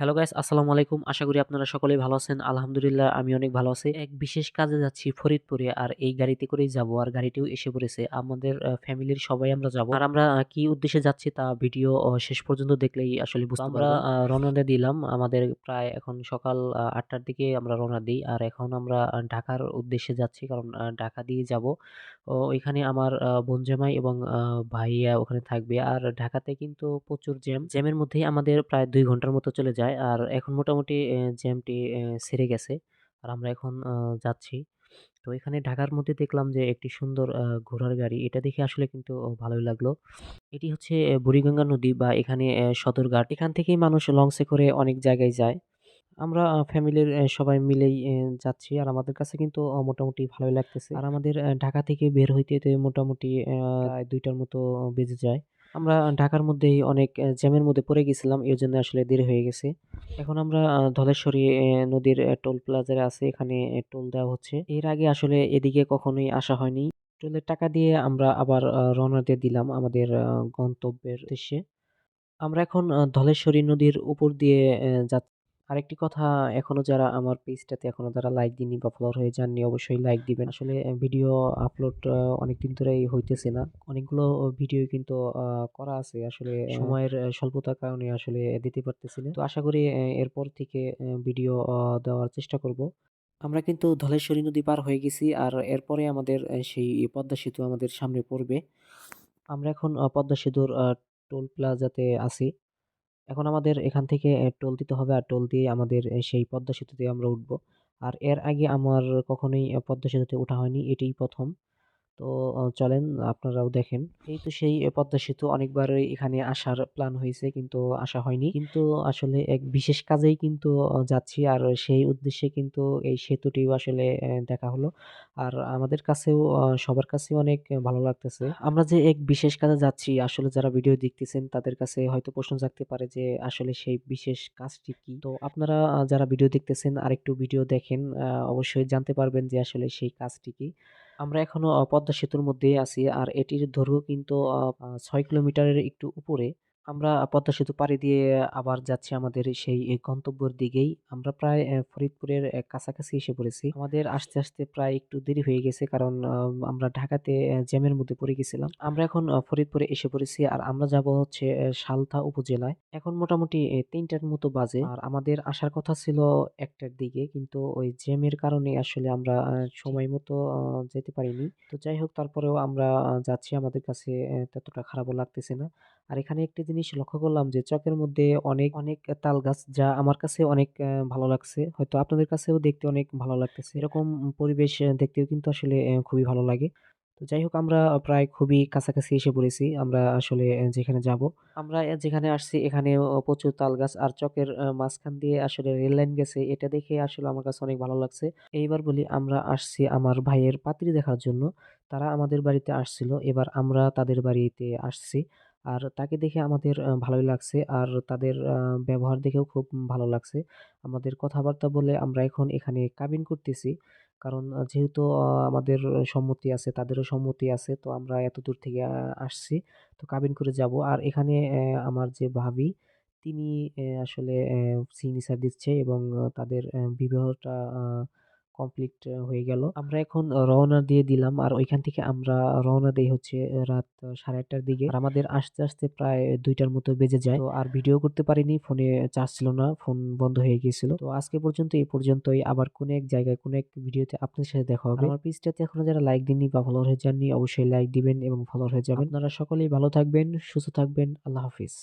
Hello guys, আসসালামু আলাইকুম। আশা করি আপনারা সকলেই ভালো আছেন। আলহামদুলিল্লাহ আমি অনেক ভালো আছি। এক বিশেষ কাজে যাচ্ছি ফরিদপুরে, আর এই গাড়িতে করেই যাবো। আর গাড়িটিও এসে পড়েছে। আমাদের ফ্যামিলির সবাই আমরা যাবো। আর আমরা কি উদ্দেশ্যে যাচ্ছি তা ভিডিও শেষ পর্যন্ত দেখলেই আসলে বুঝতে পারবেন। আমরা রওনা দিয়ে দিলাম। আমাদের প্রায় এখন সকাল ৮টার দিকে আমরা রওনা দিই। আর এখন আমরা ঢাকার উদ্দেশ্যে যাচ্ছি, কারণ ঢাকা দিয়ে যাব। ওইখানে আমার বোন জামাই এবং ভাইয়া ওখানে থাকবে। আর ঢাকাতে কিন্তু প্রচুর জ্যামের মধ্যেই আমাদের প্রায় ২ ঘন্টার মতো চলে যায়। আর এখন মোটামুটি জ্যামটি সেরে গেছে। আর আমরা এখন যাচ্ছি। তো এখানে ঢাকার মধ্যে দেখলাম যে একটি সুন্দর ঘোড়ার গাড়ি। এটা দেখে আসলে কিন্তু ভালোই লাগলো। এটি হচ্ছে বুড়িগঙ্গা নদী, বা এখানে সদরঘাট। এখান থেকেই মানুষ লঞ্চে করে অনেক জায়গায় যায়। আমরা ফ্যামিলির সবাই মিলেই যাচ্ছি। আর আমাদের কাছে কিন্তু মোটামুটি ভালোই লাগতেছে। আর আমাদের ঢাকা থেকে বের হইতে মোটামুটি প্রায় ২টার মতো বেজে যায়। আমরা ঢাকার মধ্যেই অনেক জ্যামের মধ্যে পড়ে গেছিলাম। এজন্য আসলে দেরি হয়ে গেছে। এখন আমরা ধলেশ্বরী নদীর টোল প্লাজায় আছি। এখানে টোল দেওয়া হচ্ছে। এর আগে আসলে এদিকে কখনোই আসা হয়নি। টোলের টাকা দিয়ে আমরা আবার রওনা দিয়ে দিলাম আমাদের গন্তব্যের উদ্দেশ্যে। আমরা এখন ধলেশ্বরী নদীর উপর দিয়ে যাচ্ছি। আরেকটি কথা, এখনো যারা আমার পেজটাতে এখনো যারা লাইক দিননি বা ফলোয়ার হয়ে যাননি, অবশ্যই লাইক দিবেন। আসলে ভিডিও আপলোড অনেকদিন ধরেই হইতেছে না। অনেকগুলো ভিডিও কিন্তু করা আছে, আসলে সময়ের স্বল্পতার কারণে আসলে দিতে পারতেছি না। তো আশা করি এরপর থেকে ভিডিও দেওয়ার চেষ্টা করব। আমরা কিন্তু ধলেশ্বরী নদী পার হয়ে গেছি। আর এরপরে আমাদের সেই পদ্মা সেতু আমাদের সামনে পড়বে। আমরা এখন পদ্মা সেতুর টোল প্লাজাতে আছি। এখন আমাদের এখান থেকে টোল দিতে হবে। আর টোল দিয়ে আমাদের সেই পদ্মা সেতুতে আমরা উঠবো। আর এর আগে আমার কখনোই পদ্মা সেতুতে ওঠা হয়নি। এটিই ১ম। তো চলেন আপনারাও দেখেন। এই তো সেই পদ্মা সেতু, অনেকবারই এখানে আসার প্ল্যান হয়েছে কিন্তু আসা হয়নি। কিন্তু আসলে এক বিশেষ কাজেই কিন্তু যাচ্ছি। আর সেই উদ্দেশ্যে কিন্তু এই সেতুটিও আসলে দেখা হলো। আর আমাদের কাছেও সবার কাছেও অনেক ভালো লাগতেছে। আমরা যে এক বিশেষ কাজে যাচ্ছি, আসলে যারা ভিডিও দেখতেছেন তাদের কাছে হয়তো প্রশ্ন জাগতে পারে যে আসলে সেই বিশেষ কাজটি কি? তো আপনারা যারা ভিডিও দেখতেছেন আরেকটু ভিডিও দেখেন, অবশ্যই জানতে পারবেন যে আসলে সেই কাজটি কি। আমরা এখনো পদ্মা সেতুর মধ্যেই আছি। আর এটির দৈর্ঘ্য কিন্তু ৬ কিলোমিটারের একটু উপরে। আমরা পদ্মা সেতু পাড়ি দিয়ে আবার যাচ্ছি আমাদের সেই গন্তব্যের দিকেই। আমরা প্রায় ফরিদপুরের কাছাকাছি এসে পড়েছি। আমাদের আসতে প্রায় একটু দেরি হয়ে গেছে, কারণ আমরা ঢাকাতে জ্যামের মধ্যে পড়ে গেছিলাম। আমরা এখন ফরিদপুরে এসে পড়েছি। আর আমরা যাব হচ্ছে সালথা উপজেলায়। এখন মোটামুটি ৩টার মতো বাজে। আর আমাদের আসার কথা ছিল ১টার দিকে, কিন্তু ওই জ্যামের কারণে আসলে আমরা সময় মতো যেতে পারিনি। তো যাই হোক, তারপরেও আমরা যাচ্ছি। আমাদের কাছে ততটা খারাপও লাগতেছে না। আর এখানে একটি জিনিস লক্ষ্য করলাম যে চকের মধ্যে অনেক অনেক তাল গাছ, যা আমার কাছে অনেক ভালো লাগছে। হয়তো আপনাদের কাছেও দেখতে অনেক ভালো লাগতেছে। এরকম পরিবেশ দেখতেও কিন্তু আসলে খুবই ভালো লাগে। তো যাই হোক, আমরা প্রায় খুবই কাছাকাছি এসে পড়েছি। আমরা আসলে যেখানে যাব। আমরা যেখানে আসছি এখানেও প্রচুর তাল গাছ। আর চকের মাঝখান দিয়ে আসলে রেল লাইন গেছে। এটা দেখে আসলে আমার কাছে অনেক ভালো লাগছে। এইবার বলি, আমরা আসছি আমার ভাইয়ের পাত্রী দেখার জন্য। তারা আমাদের বাড়িতে আসছিল। এবার আমরা তাদের বাড়িতে আসছি। আর তাকে দেখে আমাদের ভালোই লাগছে। আর তাদের ব্যবহার দেখেও খুব ভালো লাগছে। আমাদের কথাবার্তা বলে আমরা এখন এখানে কাবিন করতেছি। কারণ যেহেতু আমাদের সম্মতি আছে, তাদেরও সম্মতি আছে। তো আমরা এতদূর থেকে আসছি। তো কাবিন করে যাব। আর এখানে আমার যে ভাবি, তিনি আসলে সিগনেচার দিচ্ছে এবং তাদের বিবাহটা কমপ্লিট হয়ে গেল। আমরা এখন রওনা দিয়ে দিলাম। আর ওইখান থেকে আমরা রওনা দেই হচ্ছে রাত ৮:৩০টার দিকে। আর আমাদের আসতে প্রায় ২টার মতো বেজে যায়। তো আর ভিডিও করতে পারিনি, ফোনে চার্জ ছিল না, ফোন বন্ধ হয়ে গিয়েছিল। তো আজকে পর্যন্ত এই পর্যন্তই। আবার কোনো এক জায়গায় কোনো এক ভিডিওতে আপনাদের সাথে দেখা হবে। আর আমার পেজটাতে এখনো যারা লাইক দিননি বা ফলোয়ার হয়ে যাননি, অবশ্যই লাইক দিবেন এবং ফলোয়ার হয়ে যাবেন। আপনারা সকলেই ভালো থাকবেন, সুস্থ থাকবেন। আল্লাহ হাফিজ।